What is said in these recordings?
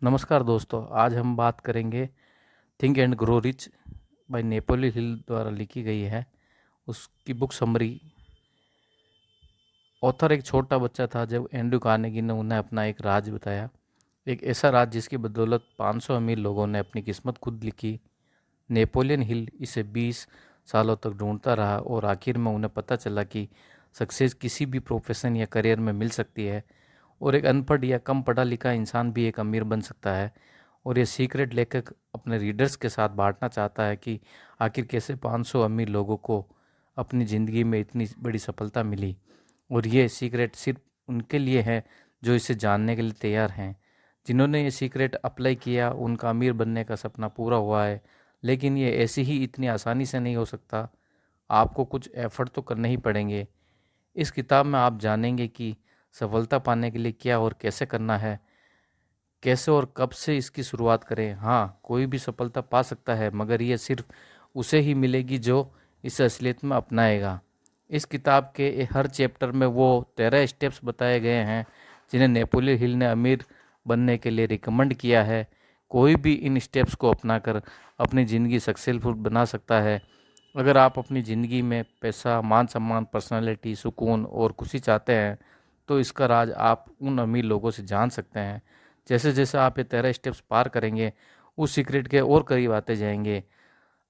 नमस्कार दोस्तों, आज हम बात करेंगे think and grow rich by Napoleon Hill द्वारा लिखी गई है। उसकी बुक समरी। ऑथर एक छोटा बच्चा था जब एंड्रयू कार्नेगी ने उन्हें अपना एक राज बताया। एक ऐसा राज जिसकी बदौलत 500 अमीर लोगों ने अपनी किस्मत खुद लिखी। नेपोलियन हिल इसे 20 सालों तक ढूंढता रहा और आखिर में उन्हें पता चला कि सक्सेस किसी भी प्रोफेशन या करियर में मिल सकती है और एक अनपढ़ या कम पढ़ा लिखा इंसान भी एक अमीर बन सकता है। और ये सीक्रेट लेखक अपने रीडर्स के साथ बांटना चाहता है कि आखिर कैसे 500 अमीर लोगों को अपनी ज़िंदगी में इतनी बड़ी सफलता मिली। और ये सीक्रेट सिर्फ उनके लिए है जो इसे जानने के लिए तैयार हैं। जिन्होंने ये सीक्रेट अप्लाई किया उनका अमीर बनने का सपना पूरा हुआ है। लेकिन ये ऐसी ही इतनी आसानी से नहीं हो सकता। आपको कुछ एफर्ट तो करने ही पड़ेंगे। इस किताब में आप जानेंगे कि सफलता पाने के लिए क्या और कैसे करना है, कैसे और कब से इसकी शुरुआत करें। हाँ, कोई भी सफलता पा सकता है, मगर ये सिर्फ उसे ही मिलेगी जो इसे असलियत में अपनाएगा। इस किताब के हर चैप्टर में वो 13 स्टेप्स बताए गए हैं जिन्हें नेपोलियन हिल ने अमीर बनने के लिए रिकमेंड किया है। कोई भी इन स्टेप्स को अपनाकर अपनी ज़िंदगी सक्सेसफुल बना सकता है। अगर आप अपनी ज़िंदगी में पैसा, मान सम्मान, पर्सनालिटी, सुकून और खुशी चाहते हैं तो इसका राज आप उन अमीर लोगों से जान सकते हैं। जैसे जैसे आप ये 13 स्टेप्स पार करेंगे उस सीक्रेट के और करीब आते जाएंगे।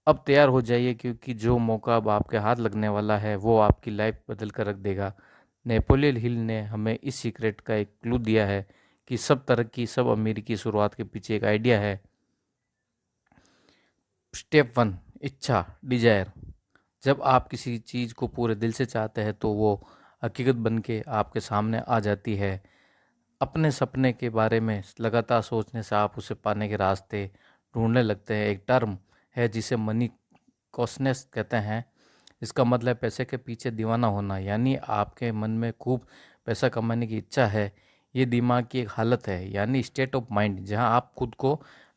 अब तैयार हो जाइए, क्योंकि जो मौका अब आपके हाथ लगने वाला है वो आपकी लाइफ बदल कर रख देगा। नेपोलियन हिल ने हमें इस सीक्रेट का एक क्लू दिया है कि सब तरक्की, सब अमीरी की शुरुआत के पीछे एक आइडिया है। स्टेप 1, इच्छा, डिजायर। जब आप किसी चीज़ को पूरे दिल से चाहते हैं तो वो हकीकत बन के आपके सामने आ जाती है। अपने सपने के बारे में लगातार सोचने से आप उसे पाने के रास्ते ढूंढने लगते हैं। एक टर्म है जिसे मनी कॉस्नेस कहते हैं। इसका मतलब है पैसे के पीछे दीवाना होना। यानी आपके मन में खूब पैसा कमाने की इच्छा है। ये दिमाग की एक हालत है, यानी स्टेट ऑफ माइंड, जहां आप खुद को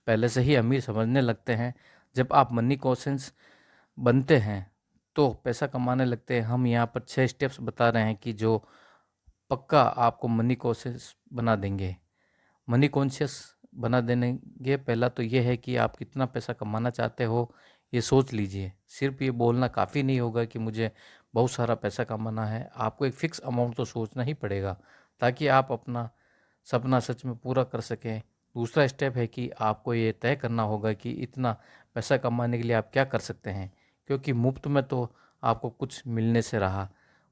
पहले से ही अमीर समझने लगते हैं। जब आप मनी कॉन्शियस बनते हैं तो पैसा कमाने लगते हैं। हम यहाँ पर 6 स्टेप्स बता रहे हैं कि जो पक्का आपको मनी कॉन्शियस बना देंगे। मनी कॉन्शियस बना देंगे। पहला तो ये है कि आप कितना पैसा कमाना चाहते हो, ये सोच लीजिए। सिर्फ ये बोलना काफ़ी नहीं होगा कि मुझे बहुत सारा पैसा कमाना है। आपको एक फ़िक्स अमाउंट तो सोचना ही पड़ेगा ताकि आप अपना सपना सच में पूरा कर सकें। दूसरा स्टेप है कि आपको ये तय करना होगा कि इतना पैसा कमाने के लिए आप क्या कर सकते हैं, क्योंकि मुफ्त में तो आपको कुछ मिलने से रहा।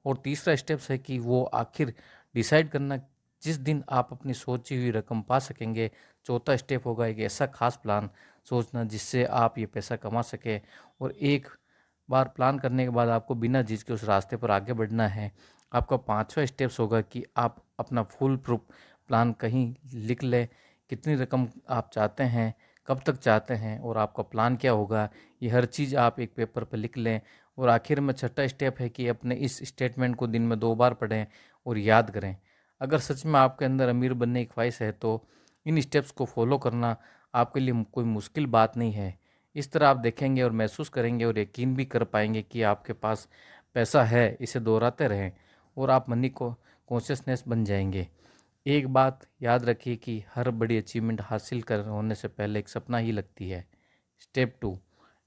और तीसरा स्टेप्स है कि वो आखिर डिसाइड करना जिस दिन आप अपनी सोची हुई रकम पा सकेंगे। चौथा स्टेप होगा एक ऐसा खास प्लान सोचना जिससे आप ये पैसा कमा सकें। और एक बार प्लान करने के बाद आपको बिना झिझके उस रास्ते पर आगे बढ़ना है। आपका पांचवा स्टेप्स होगा कि आप अपना फुल प्रूफ प्लान कहीं लिख लें। कितनी रकम आप चाहते हैं, कब तक चाहते हैं और आपका प्लान क्या होगा, ये हर चीज़ आप एक पेपर पर लिख लें। और आखिर में छठा स्टेप है कि अपने इस स्टेटमेंट को दिन में 2 बार पढ़ें और याद करें। अगर सच में आपके अंदर अमीर बनने की ख्वाहिश है तो इन स्टेप्स को फॉलो करना आपके लिए कोई मुश्किल बात नहीं है। इस तरह आप देखेंगे और महसूस करेंगे और यकीन भी कर पाएंगे कि आपके पास पैसा है। इसे दोहराते रहें और आप मनी को कॉन्शियसनेस बन जाएंगे। एक बात याद रखिए कि हर बड़ी अचीवमेंट हासिल कर होने से पहले एक सपना ही लगती है। स्टेप 2,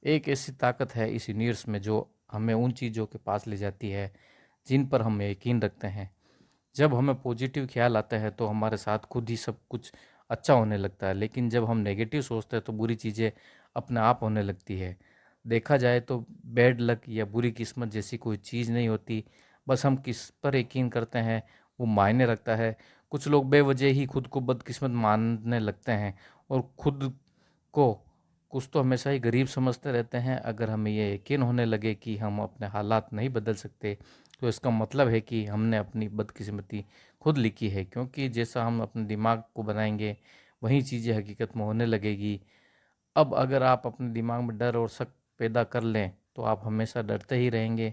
एक ऐसी ताकत है इस यूनिवर्स में जो हमें उन चीज़ों के पास ले जाती है जिन पर हम यकीन रखते हैं। जब हमें पॉजिटिव ख्याल आता है तो हमारे साथ खुद ही सब कुछ अच्छा होने लगता है, लेकिन जब हम नेगेटिव सोचते हैं तो बुरी चीज़ें अपने आप होने लगती है। देखा जाए तो बैड लक या बुरी किस्मत जैसी कोई चीज़ नहीं होती, बस हम किस पर यकीन करते हैं वो मायने रखता है। कुछ लोग बेवजह ही खुद को बदकिस्मत मानने लगते हैं और खुद को कुछ तो हमेशा ही गरीब समझते रहते हैं। अगर हमें ये यकीन होने लगे कि हम अपने हालात नहीं बदल सकते तो इसका मतलब है कि हमने अपनी बदकिस्मती खुद लिखी है, क्योंकि जैसा हम अपने दिमाग को बनाएंगे वही चीज़ें हकीकत में होने लगेगी। अब अगर आप अपने दिमाग में डर और शक पैदा कर लें तो आप हमेशा डरते ही रहेंगे,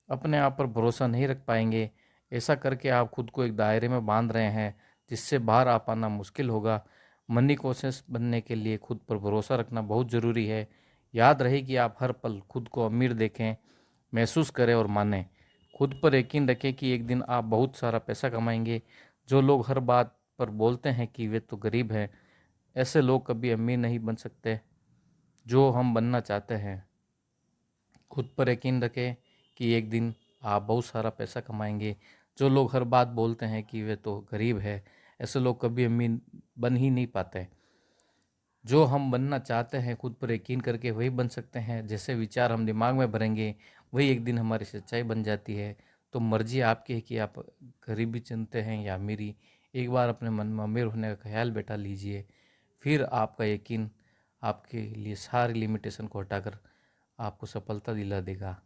अपने आप पर भरोसा नहीं रख पाएंगे। ऐसा करके आप खुद को एक दायरे में बांध रहे हैं जिससे बाहर आ पाना मुश्किल होगा। मनी कॉन्शियस बनने के लिए खुद पर भरोसा रखना बहुत ज़रूरी है। याद रहे कि आप हर पल खुद को अमीर देखें, महसूस करें और मानें। खुद पर यकीन रखें कि एक दिन आप बहुत सारा पैसा कमाएंगे। जो लोग हर बात पर बोलते हैं कि वे तो गरीब हैं, ऐसे लोग कभी अमीर नहीं बन सकते जो हम बनना चाहते हैं। खुद पर यकीन रखें कि एक दिन आप बहुत सारा पैसा कमाएंगे। जो लोग हर बात बोलते हैं कि वे तो गरीब है, ऐसे लोग कभी अमीर बन ही नहीं पाते। जो हम बनना चाहते हैं खुद पर यकीन करके वही बन सकते हैं। जैसे विचार हम दिमाग में भरेंगे वही एक दिन हमारी सच्चाई बन जाती है। तो मर्जी आपकी है कि आप गरीबी चुनते हैं या अमीरी। एक बार अपने मन में अमीर होने का ख्याल बैठा लीजिए, फिर आपका यकीन आपके लिए सारी लिमिटेशन को हटाकर आपको सफलता दिला देगा।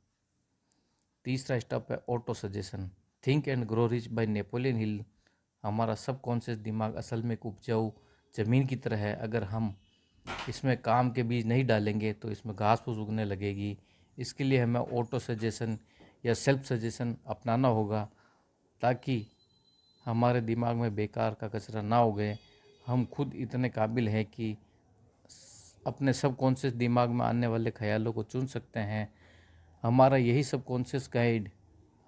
तीसरा स्टेप है auto suggestion. Think and grow rich by Napoleon Hill. हमारा सबकॉन्शियस दिमाग असल में एक उपजाऊ ज़मीन की तरह है। अगर हम इसमें काम के बीज नहीं डालेंगे तो इसमें घास फूस उगने लगेगी। इसके लिए हमें ऑटो सजेशन या सेल्फ सजेशन अपनाना होगा ताकि हमारे दिमाग में बेकार का कचरा ना उगे। हम खुद इतने काबिल हैं कि अपने सबकॉन्शियस दिमाग में आने वाले ख्यालों को चुन सकते हैं। हमारा यही सबकॉन्शियस गाइड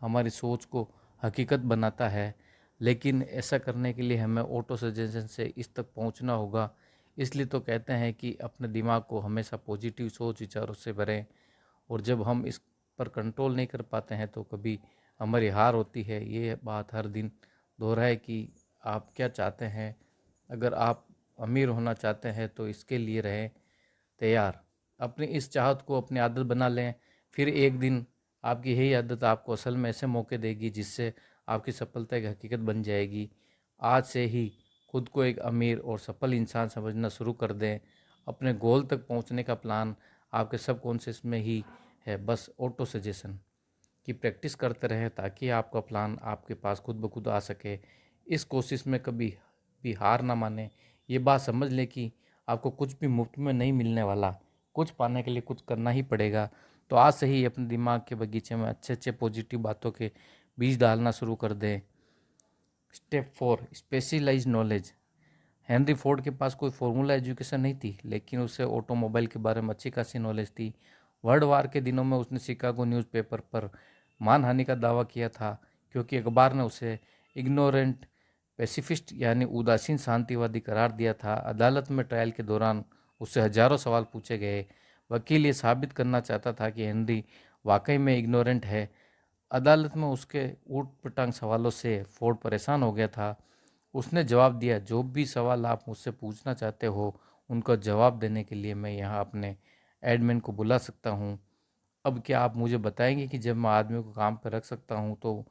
हमारी सोच को हकीकत बनाता है। लेकिन ऐसा करने के लिए हमें ऑटो सजेशन से इस तक पहुंचना होगा। इसलिए तो कहते हैं कि अपने दिमाग को हमेशा पॉजिटिव सोच विचारों से भरें। और जब हम इस पर कंट्रोल नहीं कर पाते हैं तो कभी हमारी हार होती है। ये बात हर दिन दोहराए कि आप क्या चाहते हैं। अगर आप अमीर होना चाहते हैं तो इसके लिए रहें तैयार। अपनी इस चाहत को अपनी आदत बना लें। फिर एक दिन आपकी यही आदत आपको असल में ऐसे मौके देगी जिससे आपकी सफलता एक हकीकत बन जाएगी। आज से ही खुद को एक अमीर और सफल इंसान समझना शुरू कर दें। अपने गोल तक पहुंचने का प्लान आपके सबकॉन्शियस में ही है। बस ऑटो सजेशन की प्रैक्टिस करते रहें ताकि आपका प्लान आपके पास खुद ब खुद आ सके। इस कोशिश में कभी भी हार ना माने। ये बात समझ लें कि आपको कुछ भी मुफ्त में नहीं मिलने वाला। कुछ पाने के लिए कुछ करना ही पड़ेगा। तो आज से ही अपने दिमाग के बगीचे में अच्छे अच्छे पॉजिटिव बातों के बीज डालना शुरू कर दें। Step 4, specialize knowledge. Henry Ford के पास कोई फॉर्मूला एजुकेशन नहीं थी, लेकिन उसे ऑटोमोबाइल के बारे में अच्छी खासी नॉलेज थी। वर्ल्ड वार के दिनों में उसने शिकागो न्यूज़पेपर पर मानहानि का दावा किया था क्योंकि अखबार ने उसे इग्नोरेंट पैसिफिस्ट यानी उदासीन शांतिवादी करार दिया था। अदालत में ट्रायल के दौरान उससे हजारों सवाल पूछे गए। वकील ये साबित करना चाहता था कि हेनरी वाकई में इग्नोरेंट है। अदालत में उसके ऊट पटांग सवालों से फोर्ड परेशान हो गया था। उसने जवाब दिया, जो भी सवाल आप मुझसे पूछना चाहते हो उनका जवाब देने के लिए मैं यहाँ अपने एडमिन को बुला सकता हूँ। अब क्या आप मुझे बताएंगे कि जब मैं आदमी को काम पर रख सकता हूँ तो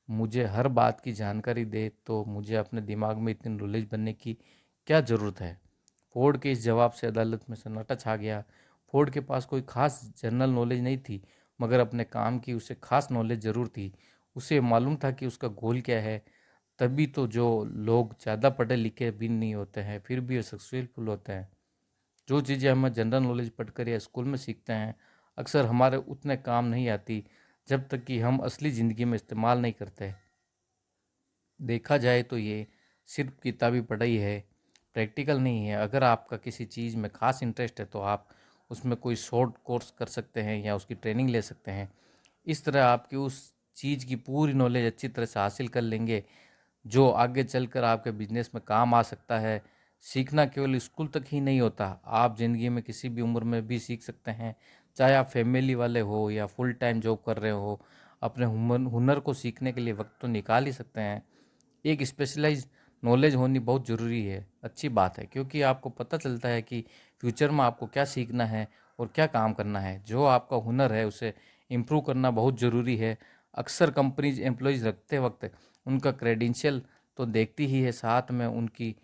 मुझे हर बात की जानकारी दे, तो मुझे अपने दिमाग में इतनी नॉलेज बनने की क्या ज़रूरत है। फोर्ड के इस जवाब से अदालत में सन्नाटा छा गया। फोर्ड के पास कोई खास जनरल नॉलेज नहीं थी, मगर अपने काम की उसे खास नॉलेज ज़रूर थी। उसे मालूम था कि उसका गोल क्या है। तभी तो जो लोग ज़्यादा पढ़े लिखे भी नहीं होते हैं फिर भी सक्सेसफुल होते हैं। जो चीज़ें हमें जनरल नॉलेज पढ़कर या स्कूल में सीखते हैं अक्सर हमारे उतने काम नहीं आती जब तक कि हम असली ज़िंदगी में इस्तेमाल नहीं करते। देखा जाए तो ये सिर्फ किताबी पढ़ाई है, प्रैक्टिकल नहीं है। अगर आपका किसी चीज़ में खास इंटरेस्ट है तो आप उसमें कोई शॉर्ट कोर्स कर सकते हैं या उसकी ट्रेनिंग ले सकते हैं। इस तरह आपकी उस चीज़ की पूरी नॉलेज अच्छी तरह से हासिल कर लेंगे जो आगे चलकर आपके बिजनेस में काम आ सकता है। सीखना केवल स्कूल तक ही नहीं होता, आप ज़िंदगी में किसी भी उम्र में भी सीख सकते हैं। चाहे आप फैमिली वाले हो या फुल टाइम जॉब कर रहे हो, अपने हुनर को सीखने के लिए वक्त तो निकाल ही सकते हैं। एक स्पेशलाइज नॉलेज होनी बहुत ज़रूरी है। अच्छी बात है क्योंकि आपको पता चलता है कि फ्यूचर में आपको क्या सीखना है और क्या काम करना है। जो आपका हुनर है उसे इम्प्रूव करना बहुत ज़रूरी है। अक्सर कंपनीज एम्प्लॉयज़ रखते वक्त उनका क्रेडेंशियल तो देखती ही है, साथ में उनकी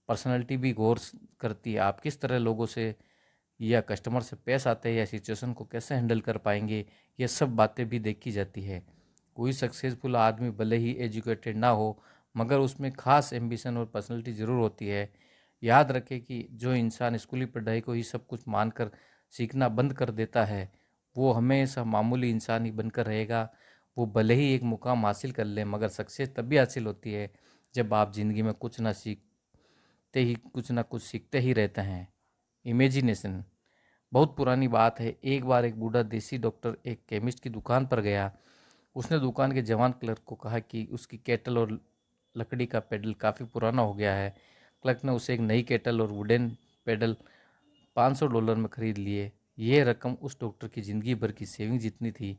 पर्सनैलिटी भी गौर करती है। आप किस तरह लोगों से या कस्टमर से पेश आते हैं या सिचुएशन को कैसे हैंडल कर पाएंगे, ये सब बातें भी देखी जाती है। कोई सक्सेसफुल आदमी भले ही एजुकेटेड ना हो मगर उसमें खास एम्बिशन और पर्सनैलिटी ज़रूर होती है। याद रखें कि जो इंसान स्कूली पढ़ाई को ही सब कुछ मानकर सीखना बंद कर देता है वो हमेशा मामूली इंसान ही बनकर रहेगा। वो भले ही एक मुकाम हासिल कर ले मगर सक्सेस तभी हासिल होती है जब आप ज़िंदगी में कुछ ना कुछ सीखते ही रहते हैं। इमेजिनेशन बहुत पुरानी बात है। एक बार एक बूढ़ा देसी डॉक्टर एक केमिस्ट की दुकान पर गया। उसने दुकान के जवान क्लर्क को कहा कि उसकी केटल और लकड़ी का पेडल काफ़ी पुराना हो गया है, क्लर्क ने उसे एक नई केटल और वुडन पेडल $500 में खरीद लिए। ये रकम उस डॉक्टर की ज़िंदगी भर की सेविंग जितनी थी।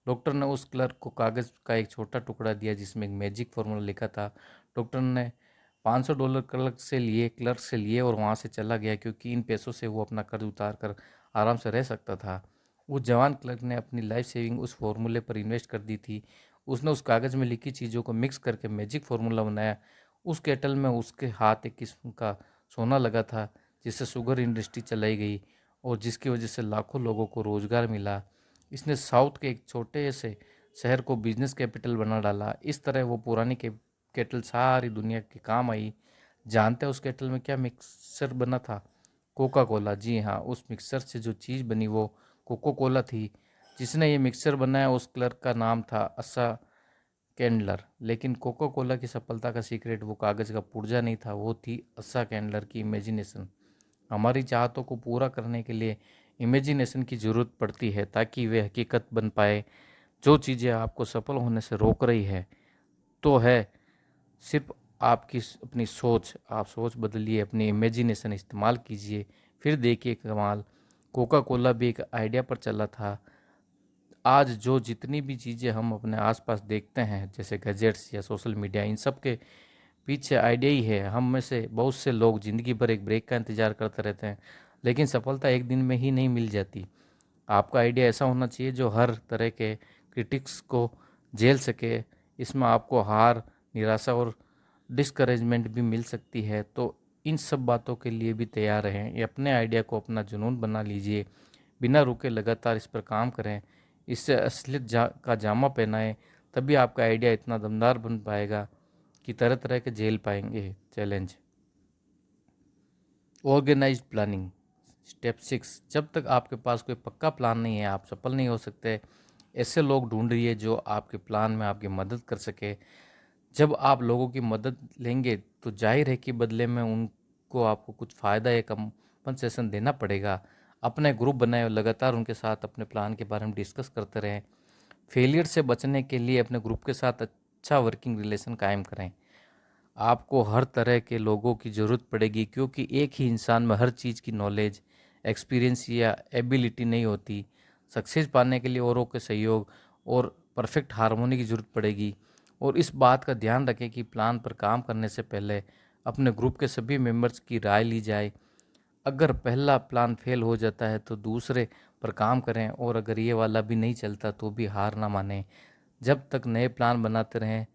डॉक्टर ने उस क्लर्क को कागज़ का एक छोटा टुकड़ा दिया जिसमें एक मैजिक फार्मूला लिखा था। डॉक्टर ने $500 क्लर्क से लिए और वहाँ से चला गया, क्योंकि इन पैसों से वो अपना कर्ज उतार कर आराम से रह सकता था। उस जवान क्लर्क ने अपनी लाइफ सेविंग उस फार्मूले पर इन्वेस्ट कर दी थी। उसने उस कागज़ में लिखी चीज़ों को मिक्स करके मैजिक फार्मूला बनाया। उस केटल में उसके हाथ एक किस्म का सोना लगा था, जिससे शुगर इंडस्ट्री चलाई गई और जिसकी वजह से लाखों लोगों को रोज़गार मिला। इसने साउथ के एक छोटे से शहर को बिजनेस कैपिटल बना डाला। इस तरह वो पुरानी केटल सारी दुनिया के काम आई। जानते हैं उस केटल में क्या मिक्सर बना था? Coca Cola. जी हाँ, उस मिक्सर से जो चीज़ बनी वो कोको कोला थी। जिसने ये मिक्सर बनाया उस क्लर्क का नाम था असा कैंडलर। लेकिन कोको कोला की सफलता का सीक्रेट वो कागज़ का पुर्जा नहीं था, वो थी असा कैंडलर की इमेजिनेशन। हमारी चाहतों को पूरा करने के लिए इमेजिनेशन की ज़रूरत पड़ती है ताकि वे हकीकत बन पाए। जो चीज़ें आपको सफल होने से रोक रही है तो है सिर्फ आपकी अपनी सोच। आप सोच बदलिए, अपनी इमेजिनेशन इस्तेमाल कीजिए, फिर देखिए कमाल। कोका कोला भी एक आइडिया पर चला था। आज जो जितनी भी चीज़ें हम अपने आसपास देखते हैं, जैसे गैजेट्स या सोशल मीडिया, इन सब के पीछे आइडिया ही है। हम में से बहुत से लोग ज़िंदगी भर एक ब्रेक का इंतज़ार करते रहते हैं, लेकिन सफलता एक दिन में ही नहीं मिल जाती। आपका आइडिया ऐसा होना चाहिए जो हर तरह के क्रिटिक्स को झेल सके। इसमें आपको हार, निराशा और डिस्करेजमेंट भी मिल सकती है, तो इन सब बातों के लिए भी तैयार रहें। ये अपने आइडिया को अपना जुनून बना लीजिए, बिना रुके लगातार इस पर काम करें, इससे असलियत का जामा पहनाएं। तभी आपका आइडिया इतना दमदार बन पाएगा कि तरह तरह के झेल पाएंगे चैलेंज। Organised planning. स्टेप 6, जब तक आपके पास कोई पक्का प्लान नहीं है आप सफल नहीं हो सकते। ऐसे लोग ढूंढिए जो आपके प्लान में आपकी मदद कर सके। जब आप लोगों की मदद लेंगे तो जाहिर है कि बदले में उनको आपको कुछ फ़ायदा या कंपनसेशन देना पड़ेगा। अपने ग्रुप बनाए और लगातार उनके साथ अपने प्लान के बारे में डिस्कस करते रहें। फेलियर से बचने के लिए अपने ग्रुप के साथ अच्छा वर्किंग रिलेशन कायम करें। आपको हर तरह के लोगों की ज़रूरत पड़ेगी, क्योंकि एक ही इंसान में हर चीज़ की नॉलेज, एक्सपीरियंस या एबिलिटी नहीं होती। सक्सेस पाने के लिए औरों के सहयोग और परफेक्ट हार्मोनी की ज़रूरत पड़ेगी। और इस बात का ध्यान रखें कि प्लान पर काम करने से पहले अपने ग्रुप के सभी मेंबर्स की राय ली जाए। अगर पहला प्लान फेल हो जाता है तो दूसरे पर काम करें, और अगर ये वाला भी नहीं चलता तो भी हार ना मानें। जब तक नए प्लान बनाते रहें,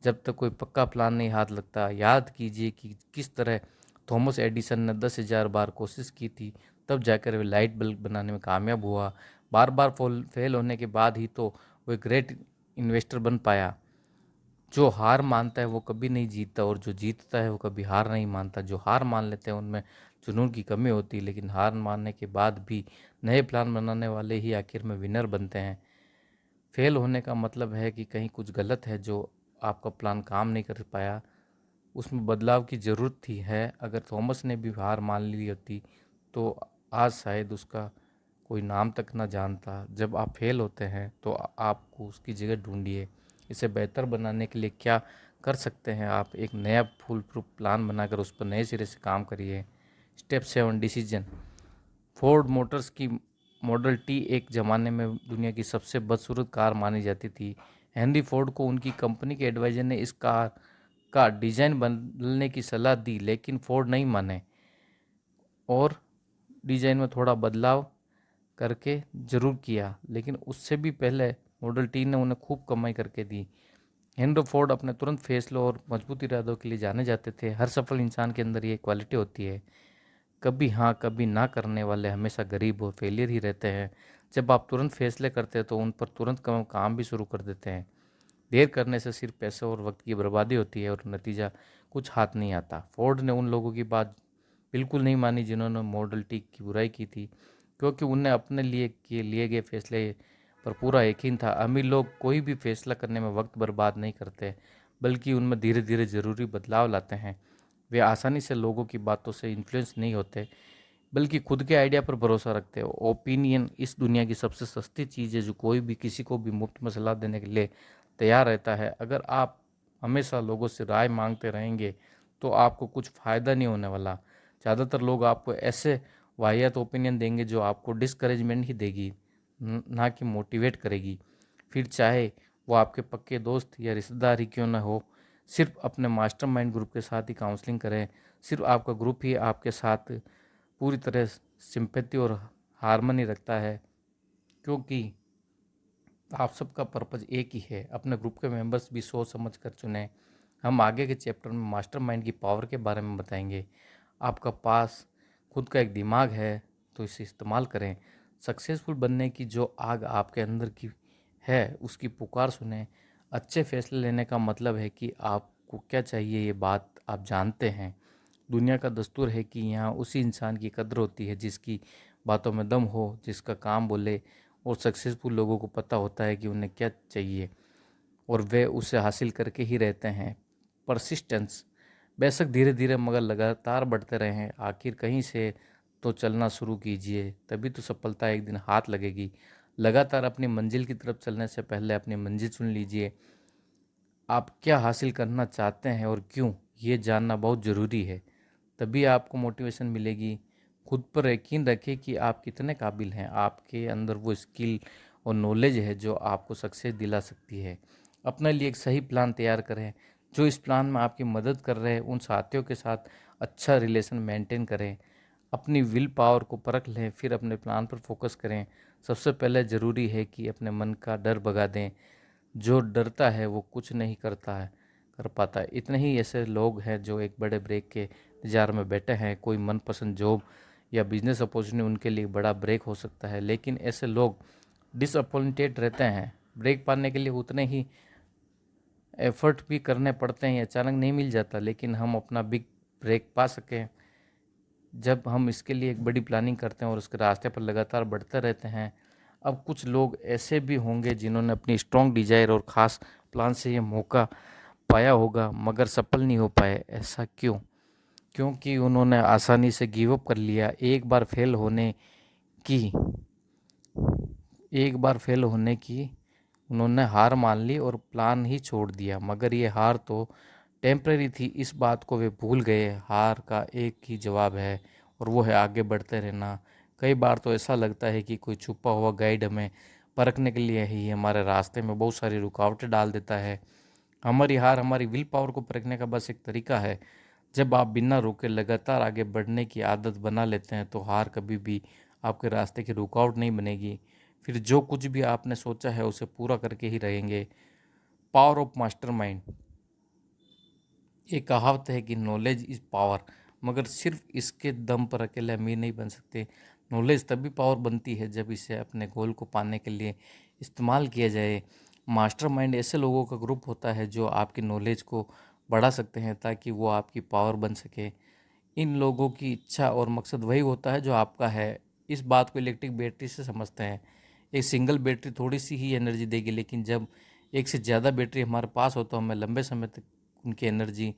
जब तक कोई पक्का प्लान नहीं हाथ लगता। याद कीजिए कि किस तरह थॉमस एडिसन ने 10,000 बार कोशिश की थी, तब जाकर वे लाइट बल्ब बनाने में कामयाब हुआ। बार बार फेल होने के बाद ही तो वो एक ग्रेट इन्वेस्टर बन पाया। जो हार मानता है वो कभी नहीं जीतता, और जो जीतता है वो कभी हार नहीं मानता। जो हार मान लेते हैं उनमें जुनून की कमी होती है, लेकिन हार मानने के बाद भी नए प्लान बनाने वाले ही आखिर में विनर बनते हैं। फेल होने का मतलब है कि कहीं कुछ गलत है, जो आपका प्लान काम नहीं कर पाया, उसमें बदलाव की ज़रूरत थी है। अगर थॉमस ने भी हार मान ली होती तो आज शायद उसका कोई नाम तक ना जानता। जब आप फेल होते हैं तो आपको उसकी जगह ढूंढिए। इसे बेहतर बनाने के लिए क्या कर सकते हैं आप? एक नया फुल प्रूफ प्लान बनाकर उस पर नए सिरे से काम करिए। Step 7, decision. फोर्ड मोटर्स की मॉडल टी एक ज़माने में दुनिया की सबसे बदसूरत कार मानी जाती थी। हेनरी फोर्ड को उनकी कंपनी के एडवाइज़र ने इस कार का डिज़ाइन बदलने की सलाह दी, लेकिन फोर्ड नहीं माने और डिज़ाइन में थोड़ा बदलाव करके ज़रूर किया। लेकिन उससे भी पहले मॉडल टी ने उन्हें खूब कमाई करके दी। हेनरी फोर्ड अपने तुरंत फैसलों और मजबूत इरादों के लिए जाने जाते थे। हर सफल इंसान के अंदर ये क्वालिटी होती है। कभी हाँ कभी ना करने वाले हमेशा गरीब और फेलियर ही रहते हैं। जब आप तुरंत फैसले करते हैं तो उन पर तुरंत काम भी शुरू कर देते हैं। देर करने से सिर्फ पैसे और वक्त की बर्बादी होती है और नतीजा कुछ हाथ नहीं आता। फोर्ड ने उन लोगों की बात बिल्कुल नहीं मानी जिन्होंने मॉडल टी की बुराई की थी, क्योंकि उन्हें अपने लिए गए फैसले पर पूरा यकीन था। अमीर लोग कोई भी फैसला करने में वक्त बर्बाद नहीं करते, बल्कि उनमें धीरे धीरे ज़रूरी बदलाव लाते हैं। वे आसानी से लोगों की बातों से इन्फ्लुएंस नहीं होते, बल्कि खुद के आइडिया पर भरोसा रखते हो। ओपिनियन इस दुनिया की सबसे सस्ती चीज़ है जो कोई भी किसी को भी मुफ्त में सलाह देने के लिए तैयार रहता है। अगर आप हमेशा लोगों से राय मांगते रहेंगे तो आपको कुछ फ़ायदा नहीं होने वाला। ज़्यादातर लोग आपको ऐसे वाहियात ओपिनियन देंगे जो आपको डिस्करेजमेंट ही देगी, ना कि मोटिवेट करेगी। फिर चाहे वो आपके पक्के दोस्त या रिश्तेदार ही क्यों ना हो, सिर्फ अपने मास्टरमाइंड ग्रुप के साथ ही काउंसलिंग करें। सिर्फ आपका ग्रुप ही आपके साथ पूरी तरह सिंपैथी और हारमनी रखता है, क्योंकि आप सबका पर्पज़ एक ही है। अपने ग्रुप के मेंबर्स भी सोच समझ कर चुनें। हम आगे के चैप्टर में मास्टरमाइंड की पावर के बारे में बताएंगे। आपका पास खुद का एक दिमाग है तो इसे इस्तेमाल करें। सक्सेसफुल बनने की जो आग आपके अंदर की है उसकी पुकार सुने। अच्छे फैसले लेने का मतलब है कि आपको क्या चाहिए ये बात आप जानते हैं। दुनिया का दस्तूर है कि यहाँ उसी इंसान की कद्र होती है जिसकी बातों में दम हो, जिसका काम बोले। और सक्सेसफुल लोगों को पता होता है कि उन्हें क्या चाहिए और वे उसे हासिल करके ही रहते हैं। परसिस्टेंस, बेशक धीरे धीरे मगर लगातार बढ़ते रहें। आखिर कहीं से तो चलना शुरू कीजिए, तभी तो सफलता एक दिन हाथ लगेगी। लगातार अपनी मंजिल की तरफ चलने से पहले अपनी मंजिल चुन लीजिए। आप क्या हासिल करना चाहते हैं और क्यों, ये जानना बहुत ज़रूरी है। तभी आपको मोटिवेशन मिलेगी। खुद पर यकीन रखें कि आप कितने काबिल हैं। आपके अंदर वो स्किल और नॉलेज है जो आपको सक्सेस दिला सकती है। अपने लिए एक सही प्लान तैयार करें। जो इस प्लान में आपकी मदद कर रहे हैं उन साथियों के साथ अच्छा रिलेशन मेंटेन करें। अपनी विल पावर को परख लें, फिर अपने प्लान पर फोकस करें। सबसे पहले ज़रूरी है कि अपने मन का डर भगा दें। जो डरता है वो कुछ नहीं कर पाता है। इतने ही ऐसे लोग हैं जो एक बड़े ब्रेक के इंतजार में बैठे हैं। कोई मनपसंद जॉब या बिजनेस अपॉर्चुनिटी उनके लिए बड़ा ब्रेक हो सकता है, लेकिन ऐसे लोग डिसअपॉइंटेड रहते हैं। ब्रेक पाने के लिए उतने ही एफर्ट भी करने पड़ते हैं, अचानक नहीं मिल जाता। लेकिन हम अपना बिग ब्रेक पा सकें जब हम इसके लिए एक बड़ी प्लानिंग करते हैं और उसके रास्ते पर लगातार बढ़ते रहते हैं। अब कुछ लोग ऐसे भी होंगे जिन्होंने अपनी स्ट्रॉन्ग डिजायर और ख़ास प्लान से ये मौका पाया होगा मगर सफल नहीं हो पाए। ऐसा क्यों? क्योंकि उन्होंने आसानी से गिव अप कर लिया। की एक बार फेल होने की उन्होंने हार मान ली और प्लान ही छोड़ दिया। मगर ये हार तो टेम्परेरी थी, इस बात को वे भूल गए। हार का एक ही जवाब है और वो है आगे बढ़ते रहना। कई बार तो ऐसा लगता है कि कोई छुपा हुआ गाइड हमें परखने के लिए ही हमारे रास्ते में बहुत सारी रुकावटें डाल देता है। हमारी हार हमारी विल पावर को परखने का बस एक तरीका है। जब आप बिना रुके लगातार आगे बढ़ने की आदत बना लेते हैं तो हार कभी भी आपके रास्ते की रुकावट नहीं बनेगी। फिर जो कुछ भी आपने सोचा है उसे पूरा करके ही रहेंगे। पावर ऑफ मास्टरमाइंड, ये कहावत है कि नॉलेज इज़ पावर, मगर सिर्फ इसके दम पर अकेले अमीर नहीं बन सकते। नॉलेज तभी पावर बनती है जब इसे अपने गोल को पाने के लिए इस्तेमाल किया जाए। मास्टरमाइंड ऐसे लोगों का ग्रुप होता है जो आपकी नॉलेज को बढ़ा सकते हैं ताकि वो आपकी पावर बन सके। इन लोगों की इच्छा और मकसद वही होता है जो आपका है। इस बात को इलेक्ट्रिक बैटरी से समझते हैं। एक सिंगल बैटरी थोड़ी सी ही एनर्जी देगी, लेकिन जब एक से ज़्यादा बैटरी हमारे पास हो तो हमें लंबे समय तक उनकी एनर्जी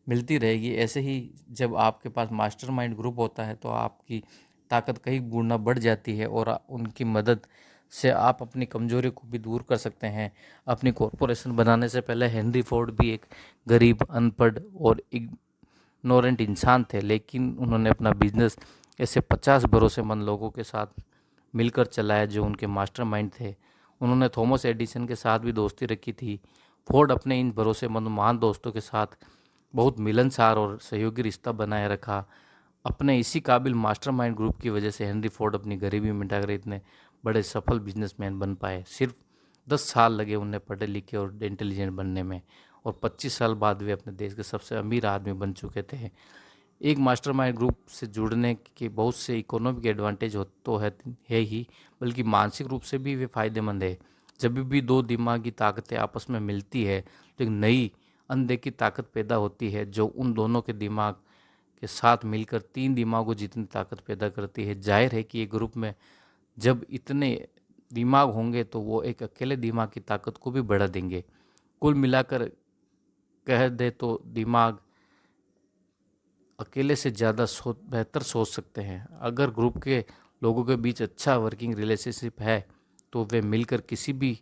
मिलती रहेगी। ऐसे ही जब आपके पास मास्टरमाइंड ग्रुप होता है तो आपकी ताकत कई गुना बढ़ जाती है और उनकी मदद से आप अपनी कमजोरी को भी दूर कर सकते हैं। अपनी कॉरपोरेशन बनाने से पहले हेनरी फोर्ड भी एक गरीब, अनपढ़ और इग्नोरेंट इंसान थे, लेकिन उन्होंने अपना बिजनेस ऐसे 50 भरोसेमंद लोगों के साथ मिलकर चलाया जो उनके मास्टरमाइंड थे। उन्होंने थॉमस एडिसन के साथ भी दोस्ती रखी थी। फोर्ड अपने इन भरोसेमंद महान दोस्तों के साथ बहुत मिलनसार और सहयोगी रिश्ता बनाए रखा। अपने इसी काबिल मास्टरमाइंड ग्रुप की वजह से हेनरी फोर्ड अपनी गरीबी मिटाकर इतने बड़े सफल बिजनेसमैन बन पाए। सिर्फ 10 साल लगे उन्हें पढ़े लिखे और इंटेलिजेंट बनने में, और 25 साल बाद वे अपने देश के सबसे अमीर आदमी बन चुके थे। एक मास्टरमाइंड ग्रुप से जुड़ने के बहुत से इकोनॉमिक एडवांटेज हो तो है ही, बल्कि मानसिक रूप से भी वे फायदेमंद है। जब भी दो दिमागी ताकतें आपस में मिलती है तो एक नई अनदेखी ताकत पैदा होती है जो उन दोनों के दिमाग के साथ मिलकर तीन दिमागों जितनी ताकत पैदा करती है। जाहिर है कि एक ग्रुप में जब इतने दिमाग होंगे तो वो एक अकेले दिमाग की ताकत को भी बढ़ा देंगे। कुल मिलाकर कह दे तो दिमाग अकेले से ज़्यादा बेहतर सोच सकते हैं। अगर ग्रुप के लोगों के बीच अच्छा वर्किंग रिलेशनशिप है तो वे मिलकर किसी भी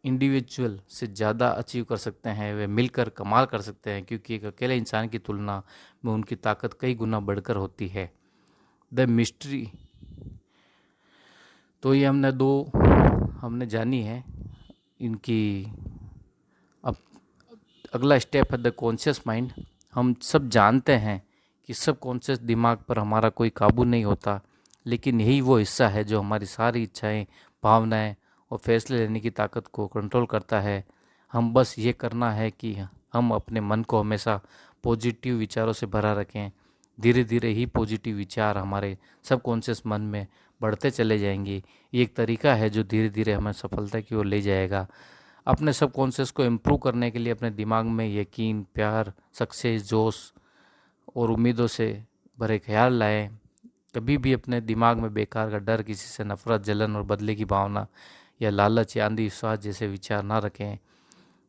इंडिविजुअल से ज़्यादा अचीव कर सकते हैं, वे मिलकर कमाल कर सकते हैं, क्योंकि एक अकेले इंसान की तुलना में उनकी ताकत कई गुना बढ़कर होती है। द मिस्ट्री, तो ये हमने जानी है इनकी। अब अगला स्टेप है द कॉन्शियस माइंड। हम सब जानते हैं कि सब कॉन्शियस दिमाग पर हमारा कोई काबू नहीं होता, लेकिन यही वो हिस्सा है जो हमारी सारी इच्छाएं, भावनाएं और फैसले लेने की ताकत को कंट्रोल करता है। हम बस ये करना है कि हम अपने मन को हमेशा पॉजिटिव विचारों से भरा रखें। धीरे धीरे ही पॉजिटिव विचार हमारे सबकॉन्शियस मन में बढ़ते चले जाएंगे। ये एक तरीका है जो धीरे धीरे हमें सफलता की ओर ले जाएगा। अपने सबकॉन्शियस को इम्प्रूव करने के लिए अपने दिमाग में यकीन, प्यार, सक्सेस, जोश और उम्मीदों से भरे ख्याल लाएं। कभी भी अपने दिमाग में बेकार का डर, किसी से नफरत, जलन और बदले की भावना या लालच या अंधविश्वास जैसे विचार ना रखें।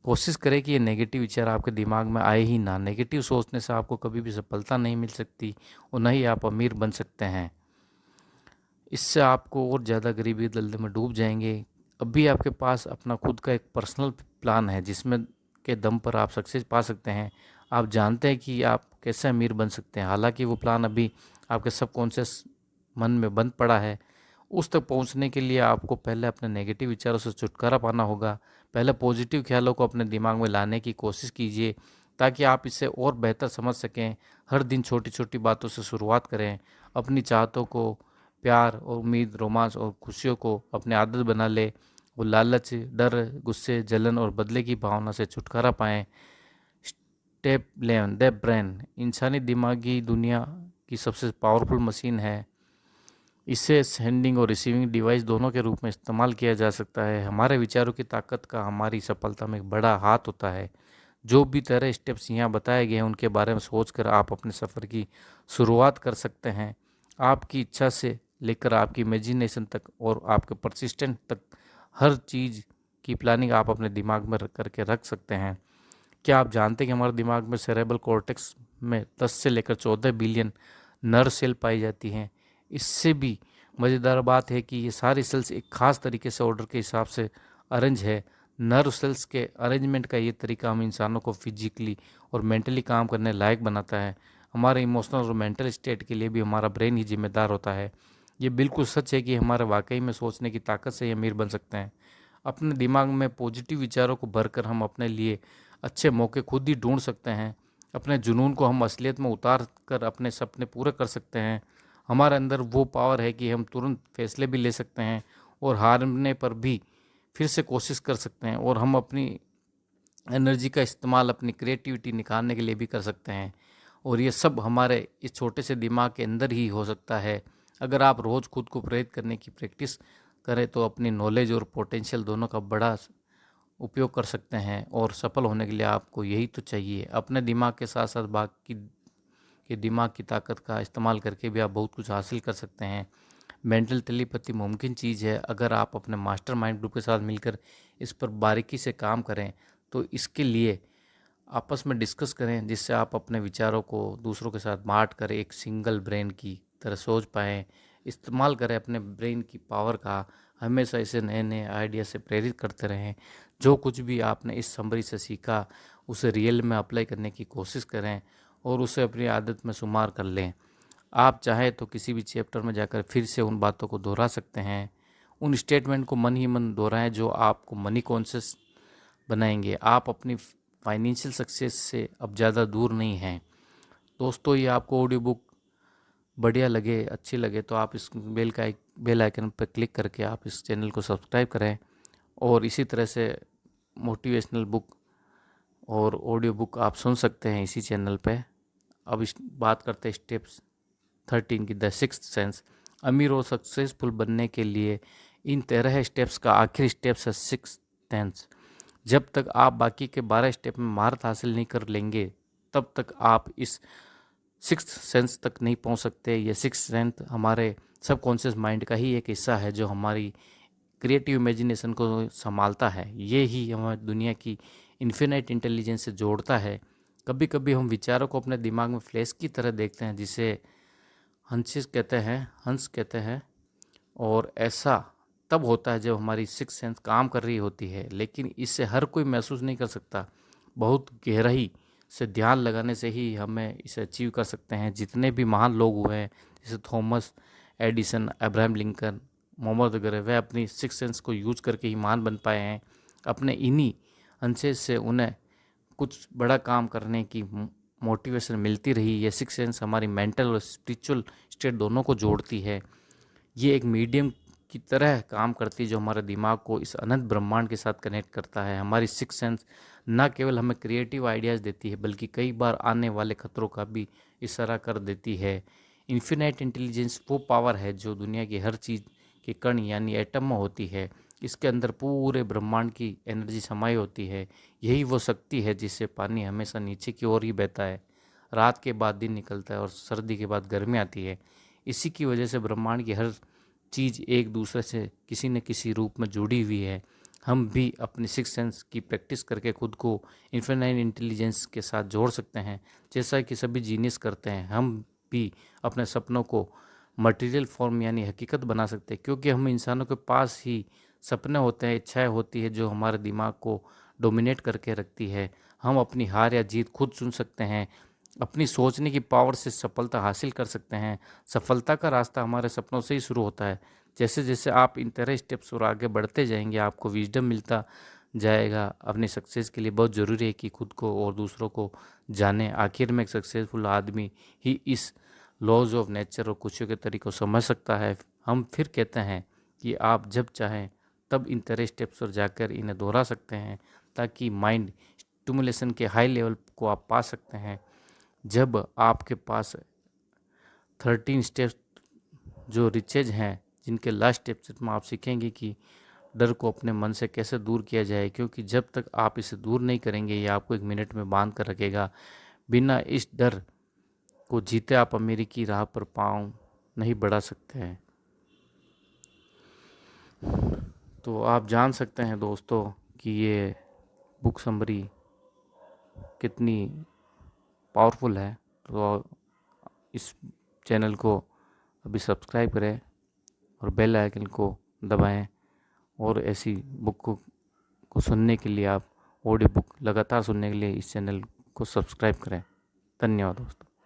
कोशिश करें कि ये नेगेटिव विचार आपके दिमाग में आए ही ना। नेगेटिव सोचने से आपको कभी भी सफलता नहीं मिल सकती और न ही आप अमीर बन सकते हैं। इससे आपको और ज़्यादा गरीबी दलदल में डूब जाएंगे। अभी आपके पास अपना खुद का एक पर्सनल प्लान है जिसमें के दम पर आप सक्सेस पा सकते हैं। आप जानते हैं कि आप कैसे अमीर बन सकते हैं, हालांकि वो प्लान अभी आपके सबकॉन्शियस मन में बंद पड़ा है। उस तक पहुंचने के लिए आपको पहले अपने नेगेटिव विचारों से छुटकारा पाना होगा। पहले पॉजिटिव ख्यालों को अपने दिमाग में लाने की कोशिश कीजिए ताकि आप इसे और बेहतर समझ सकें। हर दिन छोटी छोटी बातों से शुरुआत करें। अपनी चाहतों को, प्यार और उम्मीद, रोमांस और खुशियों को अपनी आदत बना ले। वो लालच, डर, गुस्से, जलन और बदले की भावना से छुटकारा पाएं। Step 11 the brain. इंसानी दिमागी दुनिया की सबसे पावरफुल मशीन है। इसे सेंडिंग और रिसीविंग डिवाइस दोनों के रूप में इस्तेमाल किया जा सकता है। हमारे विचारों की ताकत का हमारी सफलता में एक बड़ा हाथ होता है। जो भी तरह स्टेप्स यहाँ बताए गए हैं उनके बारे में सोचकर आप अपने सफ़र की शुरुआत कर सकते हैं। आपकी इच्छा से लेकर आपकी इमेजिनेशन तक और आपके परसिस्टेंट तक हर चीज़ की प्लानिंग आप अपने दिमाग में करके रख सकते हैं। क्या आप जानते हैं कि हमारे दिमाग में सेरेब्रल कॉर्टेक्स में 10 से लेकर 14 बिलियन नर्व सेल पाई जाती हैं। इससे भी मज़ेदार बात है कि ये सारी सेल्स एक खास तरीके से ऑर्डर के हिसाब से अरेंज है। नर्व सेल्स के अरेंजमेंट का ये तरीका हम इंसानों को फिजिकली और मेंटली काम करने लायक बनाता है। हमारे इमोशनल और मेंटल स्टेट के लिए भी हमारा ब्रेन ही जिम्मेदार होता है। ये बिल्कुल सच है कि हमारे वाकई में सोचने की ताकत से ही अमीर बन सकते हैं। अपने दिमाग में पॉजिटिव विचारों को भरकर हम अपने लिए अच्छे मौके खुद ही ढूंढ सकते हैं। अपने जुनून को हम असलियत में उतार कर अपने सपने पूरे कर सकते हैं। हमारे अंदर वो पावर है कि हम तुरंत फैसले भी ले सकते हैं और हारने पर भी फिर से कोशिश कर सकते हैं, और हम अपनी एनर्जी का इस्तेमाल अपनी क्रिएटिविटी निखारने के लिए भी कर सकते हैं। और ये सब हमारे इस छोटे से दिमाग के अंदर ही हो सकता है। अगर आप रोज़ खुद को प्रेरित करने की प्रैक्टिस करें तो अपनी नॉलेज और पोटेंशियल दोनों का बड़ा उपयोग कर सकते हैं। और सफल होने के लिए आपको यही तो चाहिए। अपने दिमाग के साथ साथ बाकी के दिमाग की ताकत का इस्तेमाल करके भी आप बहुत कुछ हासिल कर सकते हैं। मेंटल टेलीपैथी मुमकिन चीज़ है अगर आप अपने मास्टरमाइंड ग्रुप के साथ मिलकर इस पर बारीकी से काम करें। तो इसके लिए आपस में डिस्कस करें जिससे आप अपने विचारों को दूसरों के साथ बांट कर एक सिंगल ब्रेन की तरह सोच पाएँ। इस्तेमाल करें अपने ब्रेन की पावर का। हमेशा इसे नए नए आइडिया से प्रेरित करते रहें। जो कुछ भी आपने इस समरी से सीखा उसे रियल में अप्लाई करने की कोशिश करें और उसे अपनी आदत में शुमार कर लें। आप चाहे तो किसी भी चैप्टर में जाकर फिर से उन बातों को दोहरा सकते हैं। उन स्टेटमेंट को मन ही मन दोहराएं जो आपको मनी कॉन्शियस बनाएंगे। आप अपनी फाइनेंशियल सक्सेस से अब ज़्यादा दूर नहीं हैं। दोस्तों, ये आपको ऑडियो बुक बढ़िया लगे, अच्छी लगे तो आप इस बेल आइकन पर क्लिक करके आप इस चैनल को सब्सक्राइब करें। और इसी तरह से मोटिवेशनल बुक और ऑडियो बुक आप सुन सकते हैं इसी चैनल पे। अब इस बात करते हैं स्टेप्स 13 की, द सिक्स्थ सेंस। अमीर और सक्सेसफुल बनने के लिए इन 13 स्टेप्स का आखिरी स्टेप्स है सिक्स सेंस। जब तक आप बाकी के 12 स्टेप में महारत हासिल नहीं कर लेंगे तब तक आप इस सिक्स्थ सेंस तक नहीं पहुंच सकते। ये सिक्स्थ सेंस हमारे सबकॉन्शियस माइंड का ही एक हिस्सा है जो हमारी क्रिएटिव इमेजिनेशन को संभालता है। ये ही हमारी दुनिया की इन्फिनाइट इंटेलिजेंस से जोड़ता है। कभी कभी हम विचारों को अपने दिमाग में फ्लैश की तरह देखते हैं जिसे हंस कहते हैं। और ऐसा तब होता है जब हमारी सिक्स सेंस काम कर रही होती है, लेकिन इससे हर कोई महसूस नहीं कर सकता। बहुत गहराई से ध्यान लगाने से ही हमें इसे अचीव कर सकते हैं। जितने भी महान लोग हुए हैं, जैसे Thomas Edison, Abraham Lincoln, Mohammad वगैरह, वह अपनी सिक्स सेंस को यूज करके ही महान बन पाए हैं। अपने इन्हीं अंशेस से उन्हें कुछ बड़ा काम करने की मोटिवेशन मिलती रही। ये सिक्स सेंस हमारी मेंटल और स्पिरिचुअल स्टेट दोनों को जोड़ती है। ये एक मीडियम की तरह काम करती है जो हमारे दिमाग को इस अनंत ब्रह्मांड के साथ कनेक्ट करता है। हमारी सिक्स सेंस न केवल हमें क्रिएटिव आइडियाज़ देती है, बल्कि कई बार आने वाले खतरों का भी इशारा कर देती है। इन्फिनाइट इंटेलिजेंस वो पावर है जो दुनिया की हर चीज़ के कण यानी एटम में होती है। इसके अंदर पूरे ब्रह्मांड की एनर्जी समाई होती है। यही वो शक्ति है जिससे पानी हमेशा नीचे की ओर ही बहता है, रात के बाद दिन निकलता है और सर्दी के बाद गर्मी आती है। इसी की वजह से ब्रह्मांड की हर चीज़ एक दूसरे से किसी न किसी रूप में जुड़ी हुई है। हम भी अपनी सिक्स सेंस की प्रैक्टिस करके खुद को इन्फिनाइट इंटेलिजेंस के साथ जोड़ सकते हैं, जैसा कि सभी जीनियस करते हैं। हम भी अपने सपनों को मटेरियल फॉर्म यानी हकीकत बना सकते हैं, क्योंकि हम इंसानों के पास ही सपने होते हैं, इच्छाएं होती है जो हमारे दिमाग को डोमिनेट करके रखती है। हम अपनी हार या जीत खुद चुन सकते हैं। अपनी सोचने की पावर से सफलता हासिल कर सकते हैं। सफलता का रास्ता हमारे सपनों से ही शुरू होता है। जैसे जैसे आप इन तरह स्टेप्स और आगे बढ़ते जाएंगे, आपको विजडम मिलता जाएगा। अपनी सक्सेस के लिए बहुत ज़रूरी है कि खुद को और दूसरों को जाने। आखिर में एक सक्सेसफुल आदमी ही इस लॉज ऑफ नेचर और खुशियों के तरीकों समझ सकता है। हम फिर कहते हैं कि आप जब चाहें तब इन तरह स्टेप्स पर जाकर इन्हें दोहरा सकते हैं, ताकि माइंड स्टिमुलेशन के हाई लेवल को आप पा सकते हैं। जब आपके पास 13 स्टेप्स जो रिचेज हैं, जिनके लास्ट स्टेप्स में आप सीखेंगे कि डर को अपने मन से कैसे दूर किया जाए, क्योंकि जब तक आप इसे दूर नहीं करेंगे ये आपको एक मिनट में बांध कर रखेगा। बिना इस डर को जीते आप अमेरिकी राह पर पाँव नहीं बढ़ा सकते हैं। तो आप जान सकते हैं दोस्तों कि ये बुक समरी कितनी पावरफुल है। तो इस चैनल को अभी सब्सक्राइब करें और बेल आइकन को दबाएं, और ऐसी बुक को सुनने के लिए आप ऑडियो बुक लगातार सुनने के लिए इस चैनल को सब्सक्राइब करें। धन्यवाद दोस्तों।